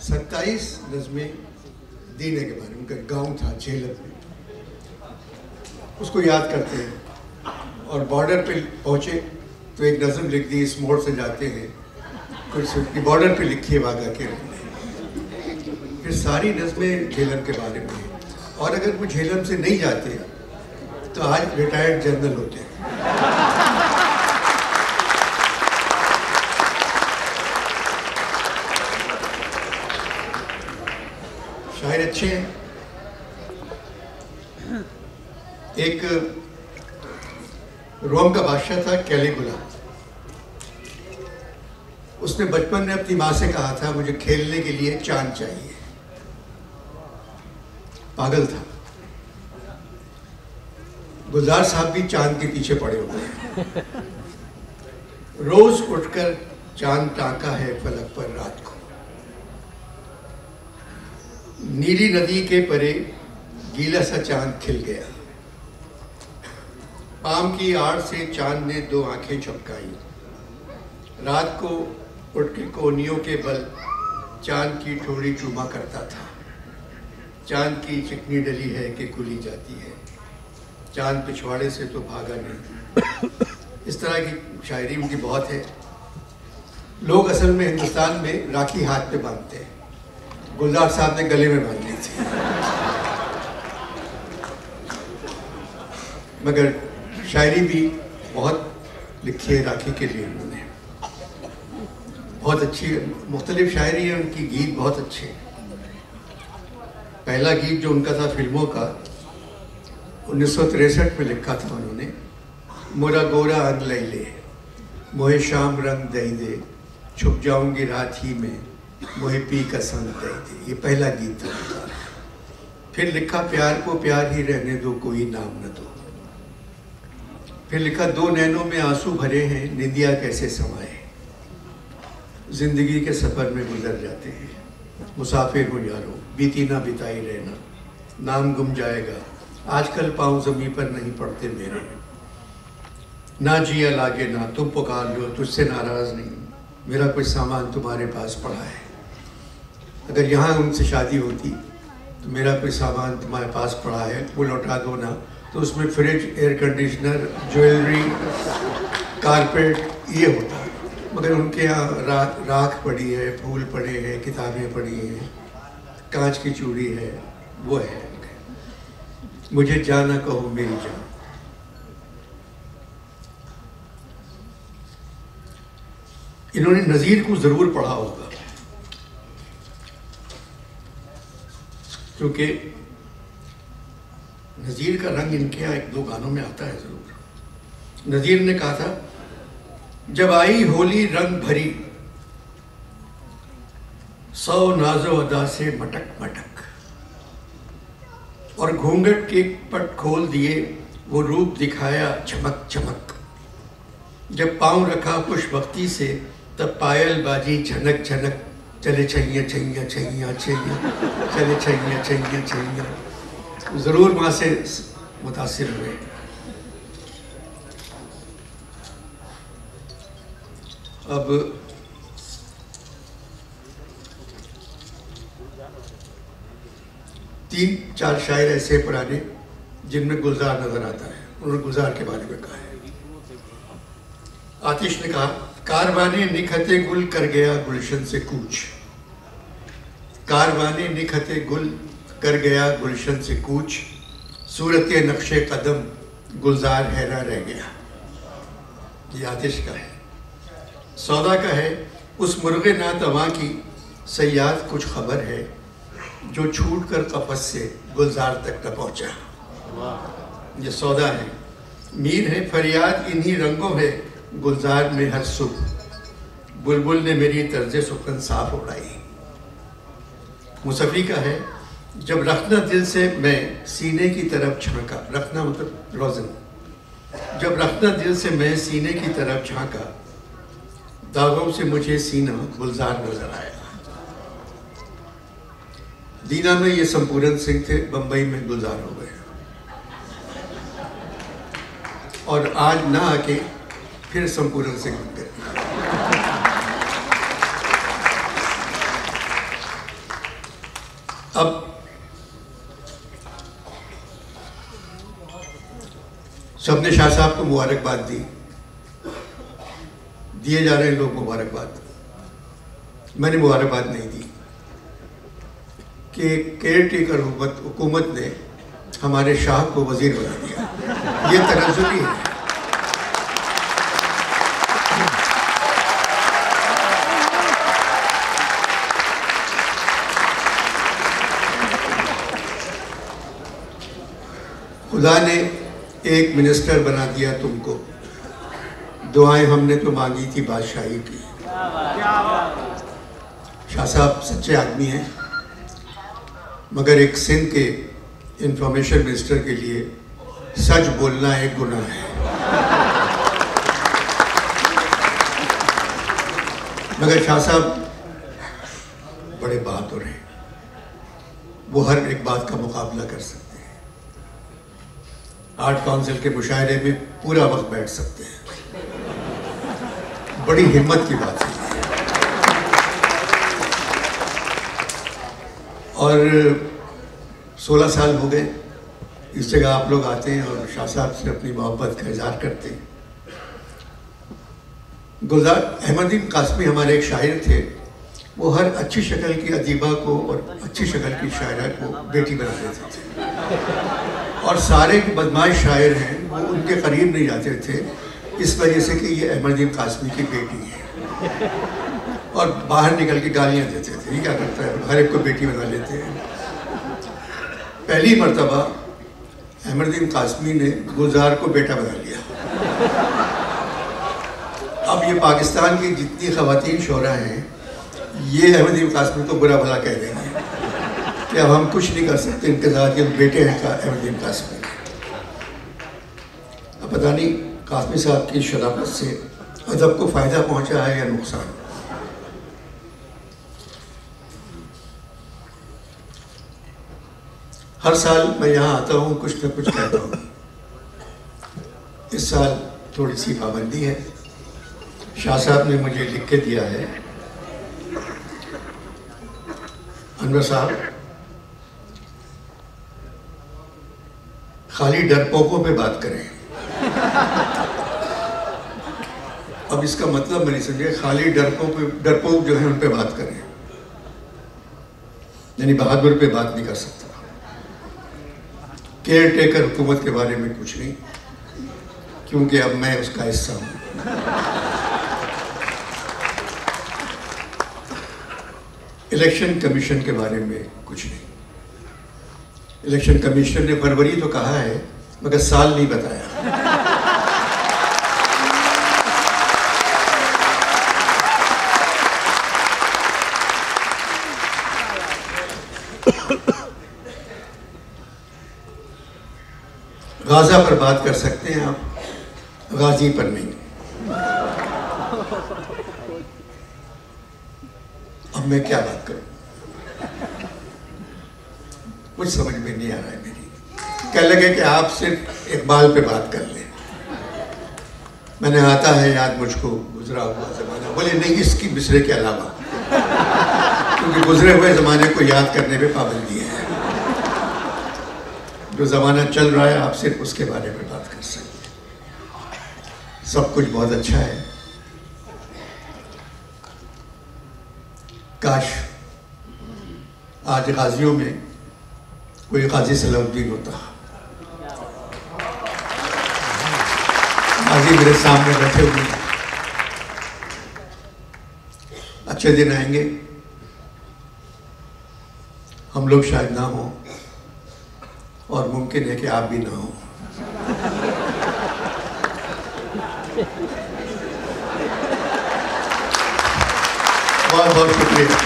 27 नज़में दीने के बारे में, उनका गांव था झेलम में, उसको याद करते हैं। और बॉर्डर पे पहुँचे तो एक नज़म लिख दी, इस मोड़ से जाते हैं कुछ बॉर्डर पे लिखी है वाघा के। फिर सारी नज़में झेलम के बारे में, और अगर वो झेलम से नहीं जाते तो आज रिटायर्ड जनरल होते हैं। शायर अच्छे हैं। एक रोम का बादशाह था कैलिगुला, उसने बचपन में अपनी माँ से कहा था मुझे खेलने के लिए चांद चाहिए। पागल था। गुलजार साहब भी चांद के पीछे पड़े हुए हैं। रोज उठकर चांद ताका है फलक पर रात को, नीली नदी के परे गीला सा चांद खिल गया। पाम की आड़ से चांद ने दो आंखें झपकाई, रात को उठ के कोनियों के बल चांद की ठोड़ी चूमा करता था। चांद की चिकनी डली है कि खुली जाती है, चांद पिछवाड़े से तो भागा नहीं। इस तरह की शायरी उनकी बहुत है। लोग असल में हिंदुस्तान में राखी हाथ पे बांधते हैं, गुलजार साहब ने गले में बांध ली थी। मगर शायरी भी बहुत लिखी है राखी के लिए उन्होंने, बहुत अच्छी मुख्तलिफ शायरी है उनकी। गीत बहुत अच्छे हैं। पहला गीत जो उनका था फिल्मों का 1963 में लिखा था उन्होंने, मोरा गोरा अंग लैले मोहे शाम रंग दे दे, छुप जाऊंगी रात ही में मोहे पी का संग दे दे। ये पहला गीत था उनका। फिर लिखा प्यार को प्यार ही रहने दो कोई नाम न दो। फिर लिखा दो नैनों में आंसू भरे हैं निंदिया कैसे समाए, जिंदगी के सफर में गुजर जाते हैं मुसाफिर हो यारो, बीती ना बिताई रहना नाम गुम जाएगा, आजकल पाँव जमीन पर नहीं पड़ते मेरे, ना जिया लागे ना तुम पुकार लो तुझसे नाराज नहीं, मेरा कुछ सामान तुम्हारे पास पड़ा है। अगर यहाँ उनसे शादी होती तो मेरा कोई सामान तुम्हारे पास पड़ा है वो लौटा दो ना, तो उसमें fridge, air conditioner, jewellery, carpet ये होता। मगर उनके यहाँ राख पड़ी है, फूल पड़े हैं, किताबें पड़ी हैं, कांच की चूड़ी है, वो है। मुझे जाना कहो मेरी जान। इन्होंने नज़ीर को जरूर पढ़ा होगा, क्योंकि नज़ीर का रंग इनके यहाँ एक दो गानों में आता है जरूर। नज़ीर ने कहा था जब आई होली रंग भरी, 100 नाजो अदा से मटक मटक, और घूंघट के पट खोल दिए वो रूप दिखाया चमक चमक, जब पांव रखा खुशबख्ती से तब पायल बाजी झनक झनक, चले छैया छैया छैया छैया, चले छैया छैया छैया। जरूर माँ से मुतासिर हुए। अब तीन चार शायर ऐसे पुराने जिनमें गुलजार नजर आता है, उन्होंने गुलजार के बारे में कहा है। आतिश ने कहा कारवाने निखते गुल कर गया गुलशन से कूच, कारवाने निखते गुल कर गया गुलशन से कूच, सूरत नक्शे कदम गुलजार हैरा रह गया। ये आतिश का है। सौदा का है उस मुर्गे ना तवा की सयाद कुछ खबर है, जो छूट कर कफस से गुलजार तक न पहुंचा। ये सौदा है। मीर है फरियाद इन्हीं रंगों है गुलजार में हर सुबह, बुलबुल ने मेरी तर्ज सुखन साफ उड़ाई। मुसफ़ी का है जब रखना दिल से मैं सीने की तरफ झांका, रखना मतलब रोज़न, जब रखना दिल से मैं सीने की तरफ झांका, दागों से मुझे सीना गुलजार नजर आया। दीना में ये संपूर्ण सिंह थे, बंबई में गुलजार हो गए, और आज ना आके फिर संपूर्ण सिंह बन गए। अब सबने शाह साहब को मुबारकबाद दी, दिए जा रहे हैं लोग मुबारकबाद। मैंने मुबारकबाद नहीं दी कि केयर टेकर हुकूमत ने हमारे शाह को वजीर बना दिया। ये तनज़्ज़ुली है। खुदा ने एक मिनिस्टर बना दिया तुमको, दुआएं हमने तो मांगी थी बादशाही की। शाह साहब सच्चे आदमी हैं, मगर एक सिंध के इंफॉर्मेशन मिनिस्टर के लिए सच बोलना एक गुनाह है। मगर शाह साहब बड़े बहादुर हैं, वो हर एक बात का मुकाबला कर सकते हैं। आर्ट काउंसिल के मुशायरे में पूरा वक्त बैठ सकते हैं। बड़ी हिम्मत की बात है। और 16 साल हो गए इस जगह आप लोग आते हैं और शाह साहब से अपनी मोहब्बत का इजहार करते हैं। गुलजार अहमदीन कासमी हमारे एक शायर थे, वो हर अच्छी शक्ल की अदीबा को और अच्छी शक्ल की शायरा को बेटी बना देते थे, और सारे बदमाश शायर हैं वो उनके करीब नहीं जाते थे इस वजह से कि ये अहमदीन कासमी की बेटी है, और बाहर निकल के गालियाँ देते थे। ये क्या करता है, हर एक को बेटी बना लेते हैं। पहली मर्तबा अहमदीन कासमी ने गुलजार को बेटा बना लिया। अब ये पाकिस्तान की जितनी ख़वातीन शोरा हैं, ये अहमदीन कासमी को बुरा भला कह देंगे कि अब हम कुछ नहीं कर सकते इनके साथ, ये बेटे हैं का अहमदीन कासमी। अब पता नहीं कासमी साहब की शराफत से अदब को फ़ायदा पहुंचा है या नुकसान। हर साल मैं यहाँ आता हूँ, कुछ न कुछ कहता हूँ। इस साल थोड़ी सी पाबंदी है। शाह साहब ने मुझे लिख के दिया है, अनवर साहब खाली डरपोकों पे बात करें। अब इसका मतलब मैंने समझे, खाली डरपोक जो है उन पे बात करें, यानी बहादुर पे बात नहीं कर सकता। केयर टेकर हुकूमत के बारे में कुछ नहीं, क्योंकि अब मैं उसका हिस्सा हूं। इलेक्शन कमीशन के बारे में कुछ नहीं। इलेक्शन कमीशन ने फरवरी तो कहा है मगर साल नहीं बताया। गाजा पर बात कर सकते हैं आप, गाजी पर नहीं। अब मैं क्या बात करूं, कुछ समझ में नहीं आ रहा है मेरी। क्या लगे कि आप सिर्फ इकबाल पे बात कर लें। मैंने आता है याद मुझको गुजरा हुआ ज़माना, बोले नहीं इसकी मिसरे के अलावा, क्योंकि गुजरे हुए ज़माने को याद करने पे पाबंदी है। जो ज़माना चल रहा है आप सिर्फ उसके बारे में बात कर सकते हैं। सब कुछ बहुत अच्छा है। काश आज गाजियों में कोई गाजी सलाउद्दीन होता। गाजी मेरे सामने बैठे हुए। अच्छे दिन आएंगे, हम लोग शायद ना हो, और मुमकिन है कि आप भी ना हो। बहुत बहुत शुक्रिया।